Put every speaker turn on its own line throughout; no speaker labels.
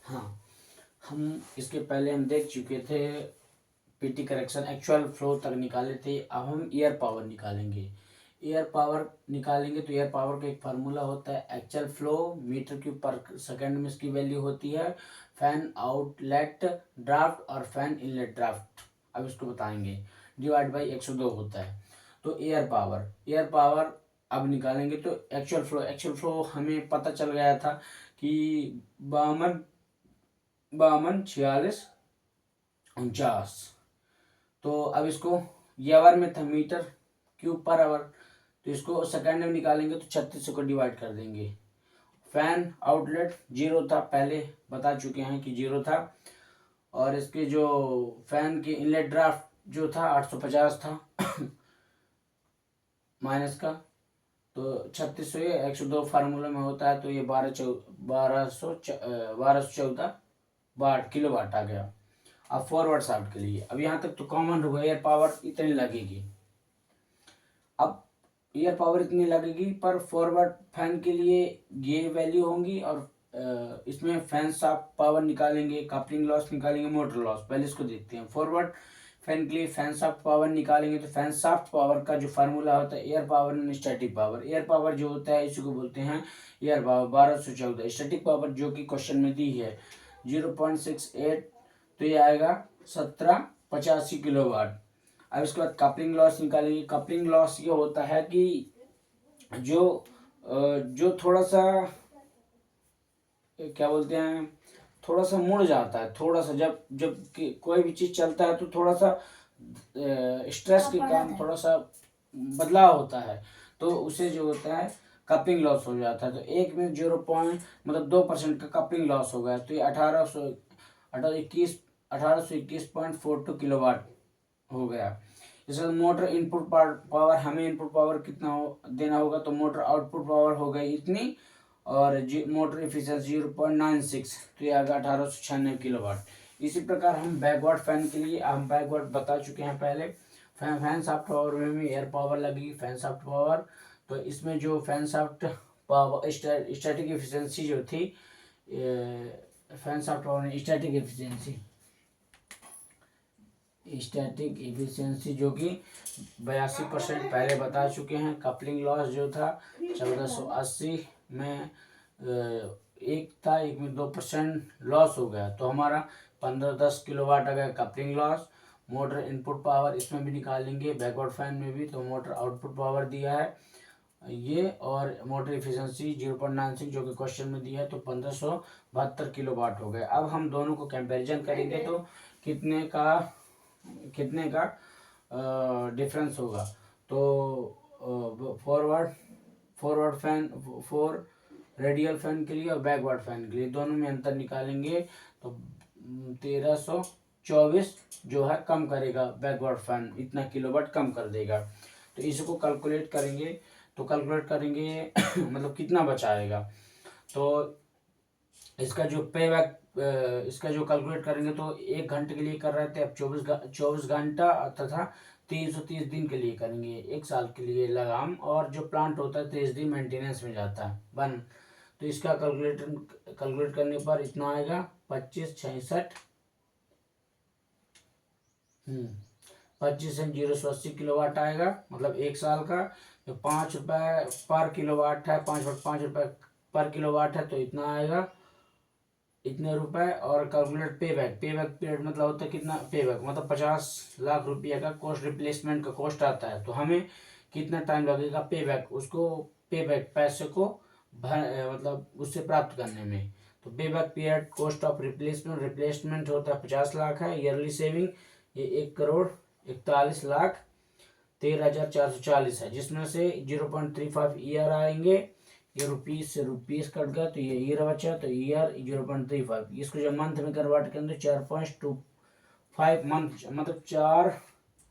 हाँ, हम इसके पहले हम देख चुके थे, पीटी करेक्शन एक्चुअल फ्लो तक निकाले थे। अब हम एयर पावर निकालेंगे। एयर पावर निकालेंगे तो एयर पावर का एक फार्मूला होता है, एक्चुअल फ्लो मीटर क्यूब पर सेकंड में इसकी वैल्यू होती है, फैन आउटलेट ड्राफ्ट और फैन इनलेट ड्राफ्ट, अब इसको बताएंगे, डिवाइड बाई 102 होता है। तो एयर पावर अब निकालेंगे तो एक्चुअल फ्लो हमें पता चल गया था कि 52 46 49। तो अब इसको ये आवर में था, मीटर क्यूब पर आवर, तो इसको सेकंड में निकालेंगे तो 36 को डिवाइड कर देंगे। फैन आउटलेट 0 था, पहले बता चुके हैं कि 0 था, और इसके जो फैन के इनलेट ड्राफ्ट जो था 850 था माइनस का, तो 3600 ये 102 फार्मूला में होता है, तो ये 1214 वाट किलो वाट आ गया। अब फॉरवर्ड शाफ्ट के लिए, अब यहाँ तक तो कॉमन होगा, एयर पावर इतनी लगेगी। अब एयर पावर इतनी लगेगी, पर फॉरवर्ड फैन के लिए ये वैल्यू होंगी, और इसमें फैन शाफ्ट पावर निकालेंगे, कपलिंग लॉस निकालेंगे, मोटर लॉस। पहले इसको देखते हैं। फॉरवर्ड फैन के लिए फैन शाफ्ट पावर निकालेंगे तो फैन शाफ्ट पावर का जो फार्मूला होता है, air power and static power. Air power जो होता है इसी को बोलते हैं एयर पावर, 1214। स्टैटिक पावर जो कि क्वेश्चन में दी है 0.68, तो ये आएगा 1785 किलो वाट। अब इसके बाद कपलिंग लॉस निकालेंगे। कपलिंग लॉस ये होता है कि जो थोड़ा सा क्या बोलते हैं, थोड़ा सा मुड़ जाता है, थोड़ा सा जब जब कोई भी चीज़ चलता है तो थोड़ा सा स्ट्रेस के कारण थोड़ा सा बदलाव होता है, तो उसे जो होता है कपलिंग लॉस हो जाता है। तो एक में 2% का कपलिंग लॉस हो गया, तो ये 1821.42 किलो वाट हो गया। जैसे मोटर इनपुट पावर, हमें इनपुट पावर कितना देना होगा, तो मोटर आउटपुट पावर हो गई इतनी, और मोटर इफिशियंसी 0.96, तो ये आ गया 1896 किलो वाट। इसी प्रकार हम बैकवर्ड फैन के लिए हम बैकवर्ड बता चुके हैं पहले। फैन शाफ्ट पावर में भी एयर पावर लगेगी, फैन शाफ्ट पावर। तो इसमें जो fan shaft power static efficiency जो थी, फैन शाफ्ट पावर में स्टैटिक एफिशिएंसी जो कि 82% पहले बता चुके हैं। कपलिंग लॉस जो था 1480 में एक था, एक में 2% लॉस हो गया, तो हमारा 1510 किलो वाट आ गया coupling loss. Motor input power इसमें भी निकालेंगे, बैकवर्ड फैन में भी, तो मोटर आउटपुट पावर दिया है ये, और मोटर इफिशियंसी 0.96 जो कि क्वेश्चन में दिया है, तो 1572 किलो वाट हो गए। अब हम दोनों को कंपैरिजन करेंगे तो कितने का डिफरेंस होगा। तो फॉरवर्ड फैन रेडियल फैन के लिए और बैकवर्ड फैन के लिए दोनों में अंतर निकालेंगे, तो 1324 जो है कम करेगा, बैकवर्ड फैन इतना किलोवाट कम कर देगा। तो इसको कैलकुलेट करेंगे, मतलब कितना बचाएगा। तो इसका जो पेबैक, इसका जो कैलकुलेट करेंगे तो 1 घंटे के लिए कर रहे थे, अब 24 घंटा तथा 330 दिन के लिए करेंगे, 1 साल के लिए लगाम, और जो प्लांट होता है 23 दिन मेंटेनेंस में जाता है बन। तो इसका कैलकुलेट करने पर इतना आएगा 2566 25 किलो वाट आएगा, मतलब 1 साल का। तो 5 रुपये पर किलो वाट है, 5 रुपये पर किलो वाट है, तो इतना आएगा इतने रुपए। और कैलकुलेट पेबैक पीरियड मतलब होता है कितना, पेबैक मतलब 50 लाख रुपये का कॉस्ट, रिप्लेसमेंट का कॉस्ट आता है, तो हमें कितना टाइम लगेगा पेबैक, उसको पेबैक पैसे को मतलब उससे प्राप्त करने में। तो payback period cost of replacement होता है 50 लाख है, ईयरली सेविंग ये 1,41,13,440 है, जिसमें से 0.35 ईयर आएंगे, ये रुपीस से रुपीस कट गया, तो ये ईयर बचा, तो ईयर 0.35। इसको जब मंथ में कन्वर्ट करें तो 4.25 मंथ, मतलब 4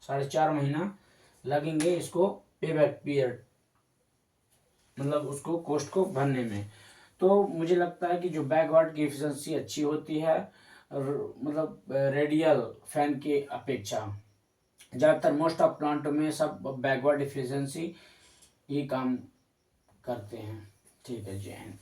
साढ़े 4 महीना लगेंगे इसको पेबैक पीरियड, मतलब उसको कॉस्ट को भरने में। तो मुझे लगता है कि जो बैकवर्ड की एफिशिएंसी अच्छी होती है, मतलब रेडियल फैन के अपेक्षा। ज़्यादातर मोस्ट ऑफ प्लांटों में सब बैकवर्ड एफिशिएंसी ही काम करते हैं। ठीक है, जय हिंद।